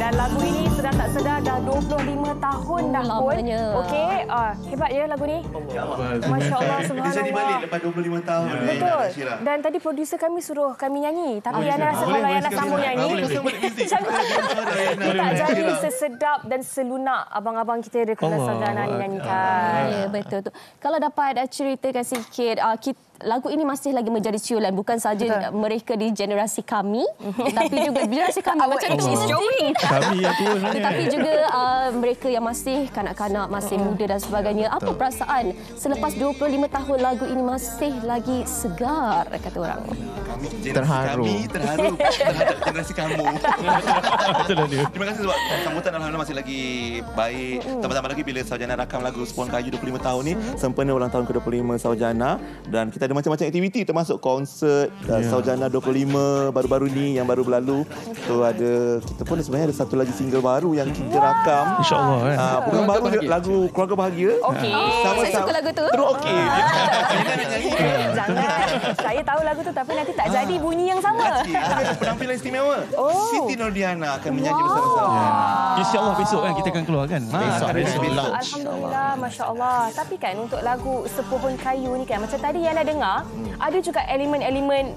Dan lagu ini sedar tak sedar dah 25 tahun dah pun. Okey, hebat ya lagu ni. Masya Allah, subhanallah. Dia jadi balik lepas 25 tahun. Betul. Dan tadi produser kami suruh kami nyanyi. Tapi Yana rasa kalau Yana sambung nyanyi, tak jadi sesedap dan selunak abang-abang kita dari Kumpulan Saujana ni nyanyikan. Ya, betul tu. Kalau dapat ceritakan sikit, lagu ini masih lagi menjadi siulan bukan saja mereka di generasi kami tapi juga generasi kami macam kami tetapi juga mereka yang masih kanak-kanak, masih muda dan sebagainya. Apa perasaan selepas 25 tahun lagu ini masih lagi segar kata orang? Terharu terhadap generasi kamu. Terima kasih sebab sambutan alhamdulillah masih lagi baik. Tambah-tambah lagi bila Saujana rakam lagu Sepohon Kayu 25 tahun ni sempena ulang tahun ke-25 Saujana dan kita ada macam-macam aktiviti termasuk konsert Saujana 25 baru-baru ni yang baru berlalu. So kita pun sebenarnya ada satu lagi single baru yang kita rakam. InsyaAllah kan. Bukan baru, lagu Keluarga Bahagia. Okey. Saya suka lagu tu. Terus okey. Jangan. Saya tahu lagu tu tapi nanti tak jadi bunyi yang sama. Ada penampilan istimewa. Siti Nurdiana akan menyanyi bersama-sama. InsyaAllah besok kan kita akan keluar kan. Besok. Alhamdulillah, Masya Allah. Tapi kan untuk lagu Sepohon Kayu ni kan, macam tadi yang dah dengar, ada juga elemen-elemen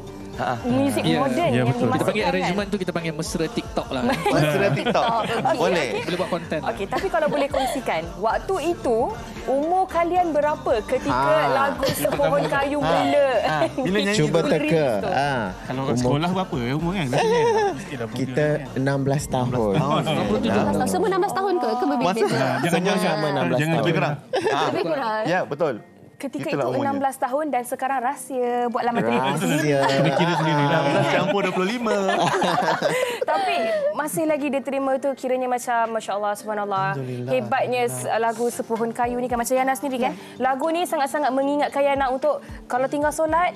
muzik moden yang betul. dimasukkan. Kita panggil arrangement tu, kita panggil mesra TikTok lah. Mesra TikTok. Boleh. Boleh buat konten. Okey, tapi kalau boleh kongsikan, waktu itu umur kalian berapa ketika lagu Sepohon Kayu mula? Bila nyanyi Cuba teka. Kalau sekolah berapa umur kan? Kita 16 tahun. 16 tahun. Semua 16 tahun ke berbeza? Semua sama 16 tahun. Lebih kurang. Lebih kurang. Ya, betul. Ketika Itulah itu umurnya. 16 tahun dan sekarang rahsia buatlah materi Rahsia. Kira sendirilah. Campur 25. Tapi masih lagi dia terima tu kiranya macam Masya Allah, Subhanallah. Hebatnya lagu Sepohon Kayu ni kan macam Yana sendiri kan. Lagu ni sangat-sangat mengingatkan Yana untuk kalau tinggal solat,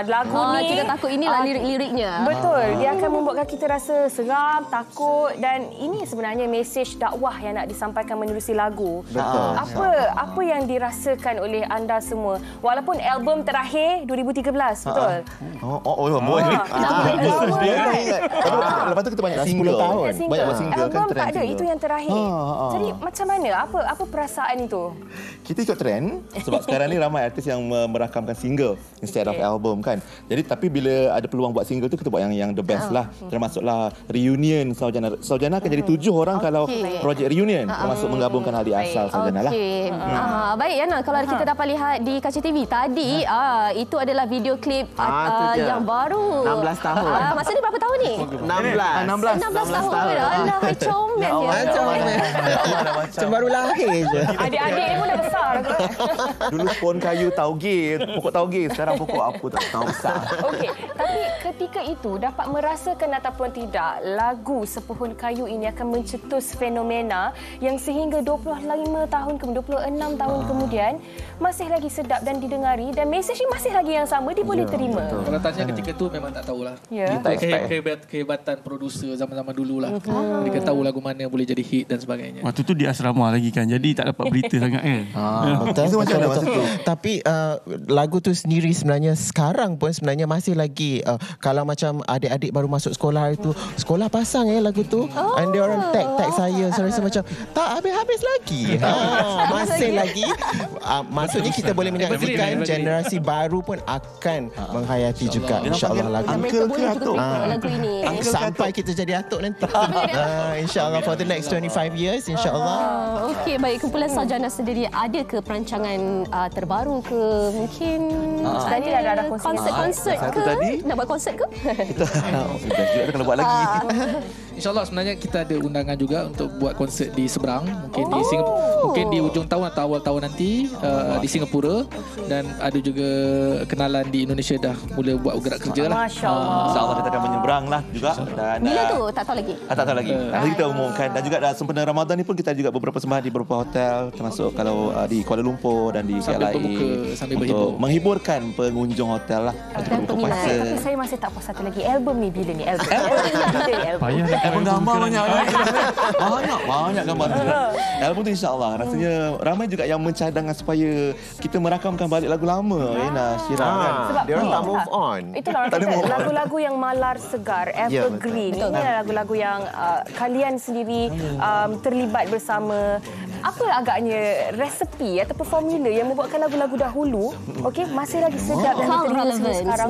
lagu ni kita takut inilah lirik-liriknya. Betul. Dia akan membuatkan kita rasa seram, takut dan ini sebenarnya mesej dakwah yang nak disampaikan menerusi lagu. Betul. Apa yang dirasakan oleh anda semua walaupun album terakhir 2013, betul? Lepas tu kita banyak single. 10 tahun. Banyak buat single kan, Album trend tak ada, single. itu yang terakhir. Jadi macam mana? Apa perasaan itu? Kita ikut trend sebab sekarang ni ramai artis yang merakamkan single instead of album kan. Jadi tapi bila ada peluang buat single tu kita buat yang the best lah. Termasuklah reunion Saujana. Saujana akan jadi 7 orang kalau projek reunion termasuk menggabungkan ahli asal Saujana lah. Baik Yana, kalau kita dapat lihat di Kaca TV tadi, itu adalah video klip yang baru. 16 tahun. Masa ni berapa tahun ni? 16 tahun. Alah, hai comel dia. Macam baru lahir je. Adik-adik ni pun dah besar. Dulu pohon kayu tauge, pokok tauge, sekarang pokok apa tak tahu besar. Okey, tapi ketika itu dapat merasakan ataupun tidak lagu Sepohon Kayu ini akan mencetus fenomena yang sehingga 25 tahun 26 tahun kemudian masih lagi sedap dan didengari dan mesej ni masih lagi yang sama, dia boleh terima. Kalau tanya ketika tu memang tak tahulah. Kehebatan produser zaman-zaman dululah. Mereka tahu lagu mana boleh jadi hit dan sebagainya. Waktu tu di asrama lagi kan. Jadi tak dapat berita sangat kan. Betul. Itu macam mana masa tu? Tapi lagu tu sendiri sebenarnya sekarang pun sebenarnya masih lagi kalau macam adik-adik baru masuk sekolah itu, sekolah pasang lagu tu. And dia orang tag saya. Saya rasa macam tak habis-habis lagi. Masih lagi. Maksudnya kita boleh menyaksikan generasi baru pun akan menghayati juga insya-Allah lagu. Uncle ke atuk? Lagu ini. Sampai kita jadi atuk nanti. InsyaAllah for the next 25 years insyaAllah. Okey, baik. Kumpulan Saujana sendiri ada ke perancangan terbaru ke? Mungkin ada konsert-konsert ke? Nak buat konsert ke? Kita juga kalau buat lagi. InsyaAllah sebenarnya kita ada undangan juga untuk buat konsert di seberang. Mungkin di Singapura, mungkin di hujung tahun atau awal tahun nanti di Singapura. Dan ada juga kenalan di Indonesia dah mula buat gerak kerja lah. Masya Allah. InsyaAllah kita akan menyeberang lah juga. Dan, Bila tu? Tak tahu lagi. tak tahu lagi. Nanti kita umumkan. Dan juga sempena Ramadan ni pun kita juga beberapa persembahan di beberapa hotel. Termasuk kalau di Kuala Lumpur dan di Sambil berbuka, sambil berhibur. untuk menghiburkan pengunjung hotel lah. Dan peminat. Tapi saya masih tak puas satu lagi. Album ni bila ni? Album ni. Album gambar banyak. Banyak gambar. Album tu insyaAllah. Rasanya ramai juga yang mencadangkan supaya kita merakamkan balik lagu lama. Syirah kan. Sebab Dia orang tak move on. Itulah orang kata lagu-lagu yang malar segar, evergreen. Ini adalah lagu-lagu yang kalian sendiri terlibat bersama. Apa agaknya resepi ataupun formula yang membuatkan lagu-lagu dahulu masih lagi sedap dan diterima sampai sekarang.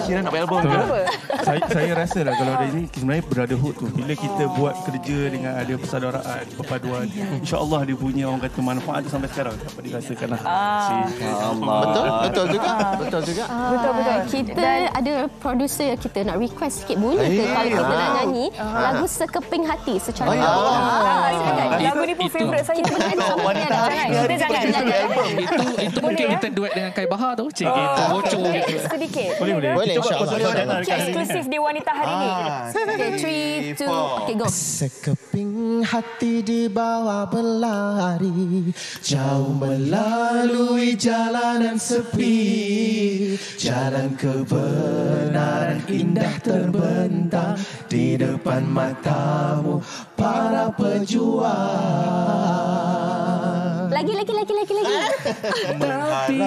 Syirah nak buat album. Saya rasa lah kalau ada ini sebenarnya brotherhood tu. Bila kita buat kerja dengan ada persaudaraan, perpaduan, insya-Allah dia punya orang kata manfaat tu sampai sekarang dapat dirasakan lah. Betul juga. Betul. Kita ada producer yang kita nak request sikit, boleh ke kalau kita nak nyanyi lagu Sekeping Hati secara Lagu ni pun favourite saya. Jangan. Itu mungkin kita duet dengan Kai Bahar tu. Cik gitu, bocor gitu. Sedikit. Boleh insya-Allah. Eksklusif di Wanita Hari ini. Okay, 3, 2, okay, go. Sekeping hati dibawa berlari, jauh melalui jalanan sepi. Jalan kebenaran indah terbentang di depan matamu para pejuang. Lagi. Tapi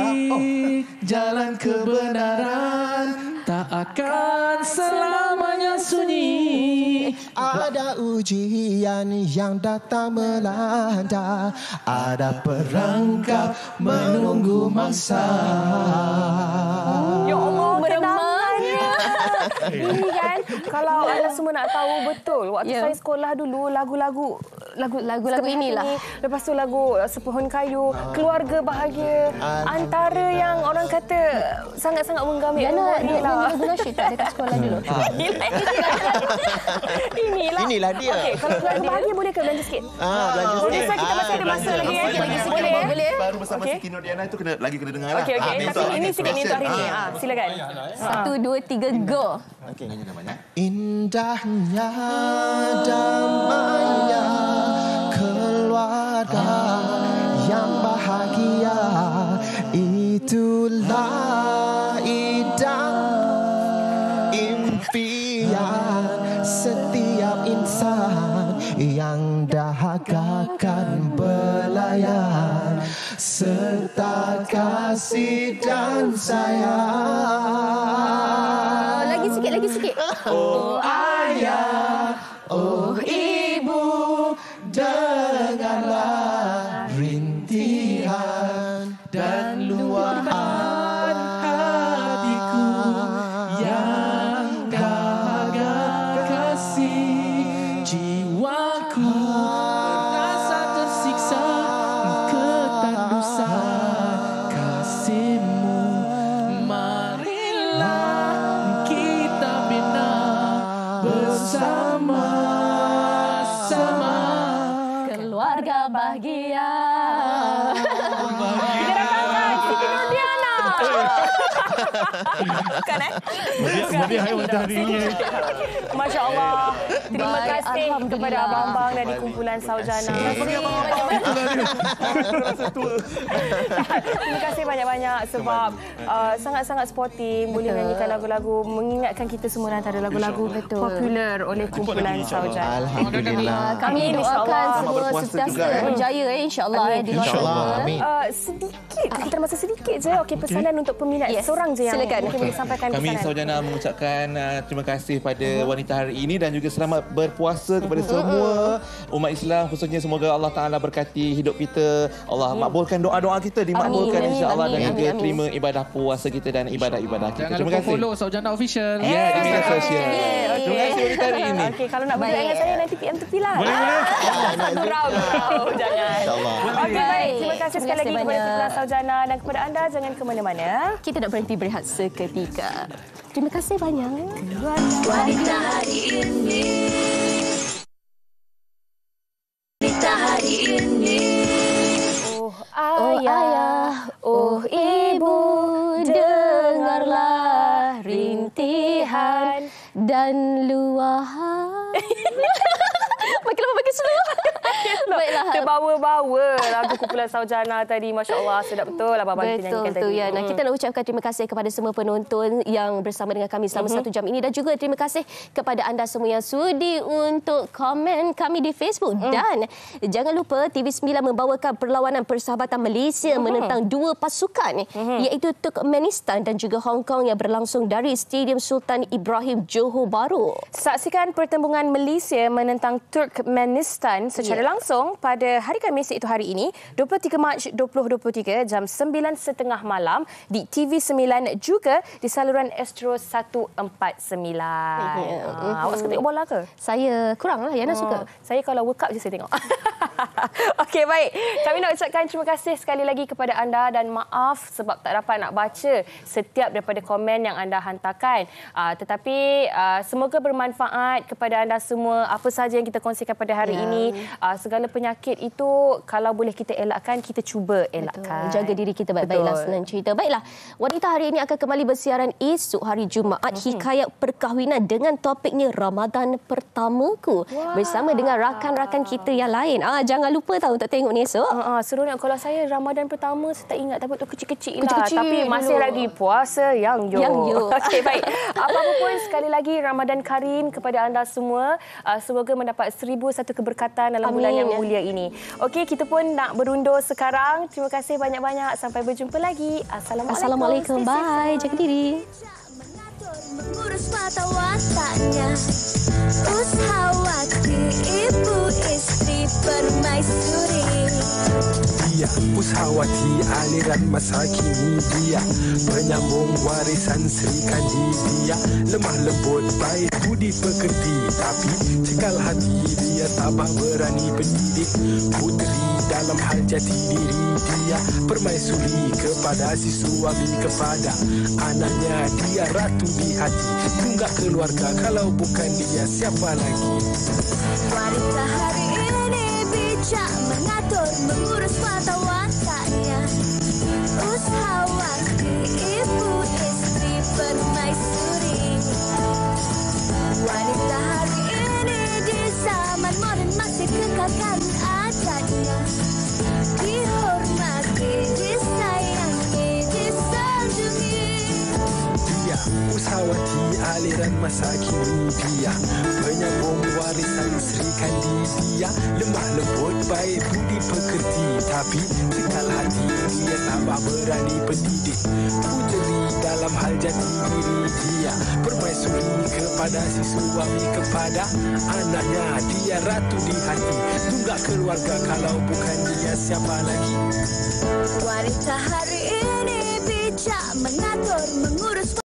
jalan kebenaran tak akan selamanya sunyi. Ada ujian yang datang melanda, ada perangkap menunggu masa. Ya Allah, kenangannya. Ini kan, kalau anda semua nak tahu betul, waktu saya sekolah dulu, lagu-lagu inilah. Lepas tu lagu Sepohon Kayu, Keluarga Bahagia, antara yang orang kata sangat-sangat menggamit memori lah. Lagu nasyid tak dekat sekolah dulu. Inilah dia. Okey, kalau Keluarga Bahagia boleh ke belanja sikit? Belanja Boleh, sikit. Sah, kita masih ada masa lagi. Boleh. Baru bersama Siti Nurdiana itu kena dengar lah. Okey. Tapi ini sikit ni untuk hari ni. Silakan. 1, 2, 3, go. Okey, nyanyi dah banyak. Indahnya damainya keluarga yang bahagia, itulah indah impian setiap insan yang dahagakan belayan serta kasih dan sayang. Lagi sikit. Oh ayah, oh ibu, dengarlah rintihan dan luahan hatiku yang dahaga kasih. Jiwaku rasa tersiksa ketandusan kasihmu. Marilah kita bina bersama-sama Keluarga bahagia. Kita datangkan Siti Nurdiana. Bukan Masya Allah. Terima kasih kepada abang-abang dari kumpulan Saujana. Terima kasih banyak-banyak sebab sangat-sangat sporting, boleh nyanyikan lagu-lagu mengingatkan kita semua antara lagu-lagu popular oleh kumpulan Saujana. Alhamdulillah. Kami doakan semua sentiasa berjaya insya-Allah di luar. Sedikit, kita masa sedikit je. Okey, pesanan untuk peminat seorang je yang mungkin boleh sampaikan pesanan. Kami Saujana mengucapkan terima kasih pada wanita hari ini dan juga selamat berpuasa kepada semua umat Islam, khususnya semoga Allah Taala berkati hidup kita. Allah makbulkan doa-doa kita, dimakbulkan insya-Allah dan juga terima ibadah puasa kita dan ibadah-ibadah kita. Jangan lupa follow Saujana Official. Ya, di media sosial. Terima kasih wanita hari ini. Okey, kalau nak berdua dengan saya nanti PM tepi lah. Boleh. Surau. Jangan. InsyaAllah. Okey, baik. Terima kasih sekali lagi kepada kumpulan Saujana dan kepada anda, jangan ke mana-mana. Kita nak berhenti berehat seketika. Terima kasih banyak. Wanita hari ini. Wanita hari ini. Oh ayah, oh ibu, dengarlah rintihan dan luahan. Makin lama makin slow. Baiklah. Terbawa-bawa lagu kumpulan Saujana tadi. Masya Allah, sedap betul abang-abang kita nyanyikan tadi. Ya. Nah, kita nak ucapkan terima kasih kepada semua penonton yang bersama dengan kami selama 1 jam ini dan juga terima kasih kepada anda semua yang sudi untuk komen kami di Facebook. Dan jangan lupa TV9 membawakan perlawanan Persahabatan Malaysia menentang 2 pasukan iaitu Turkmenistan dan juga Hong Kong yang berlangsung dari Stadium Sultan Ibrahim Johor Bahru. Saksikan pertembungan Malaysia menentang Turkmenistan secara langsung pada hari Khamis iaitu hari ini 23 Mac 2023 jam 9.30 malam di TV9 juga di saluran Astro 149. Awak suka tengok bola ke? Saya kurang lah, Yana suka. Saya kalau World Cup je saya tengok. Okey, baik. Kami nak ucapkan terima kasih sekali lagi kepada anda dan maaf sebab tak dapat nak baca setiap daripada komen yang anda hantarkan. Tetapi semoga bermanfaat kepada anda semua apa sahaja yang kita kongsikan pada hari ini. Segala penyakit itu kalau boleh kita elakkan, kita cuba elakkan. Jaga diri kita baik-baiklah, senang cerita. Baiklah, wanita hari ini akan kembali bersiaran esok hari Jumaat, hikayat perkahwinan dengan topiknya Ramadan pertamaku. Bersama dengan rakan-rakan kita yang lain. Jangan lupa tahu untuk tengok ni esok. Seronok. Kalau saya Ramadan pertama, saya tak ingat, tapi tu kecil-kecil lah. Tapi masih lagi puasa yang Okey, baik. Apa-apa pun, sekali lagi Ramadan Karim kepada anda semua. Semoga mendapat 1001 keberkatan dalam bulan yang mulia ini. Okey, kita pun nak berundur sekarang. Terima kasih banyak-banyak. Sampai berjumpa lagi. Assalamualaikum. Bye. Jaga diri. Mengurus mata wataknya, ushawati, ibu istri permaisuri. Dia ushawati aliran masa kini, dia penyambung warisan Sri Kandi. Dia lemah lembut, baik budi pekerti, tapi cekal hati. Dia tabah berani pendidik puteri dalam hal jati diri. Dia permaisuri kepada si suami, kepada anaknya. Dia ratu di hati, tunggak keluarga. Kalau bukan dia, siapa lagi? Wanita hari ini bijak mengatur, mengurus mata wataknya, ushawati, ibu istri permaisuri. Wanita hari ini di zaman modern masih kekalkan adatnya, dihormati, disayangi, disanjungi. Dia ushawati aliran masa kini. Dia penyambung warisan Sri Kandi. Dia lemah lembut, baik budi pekerti, tapi cekal hati. Dia tabah berani pendidik puteri dalam hal jati diri. Dia permaisuri kepada si suami, kepada anaknya. Dia ratu di hati, tunggak keluarga. Kalau bukan dia, siapa lagi? Wanita hari ini bijak mengatur, mengurus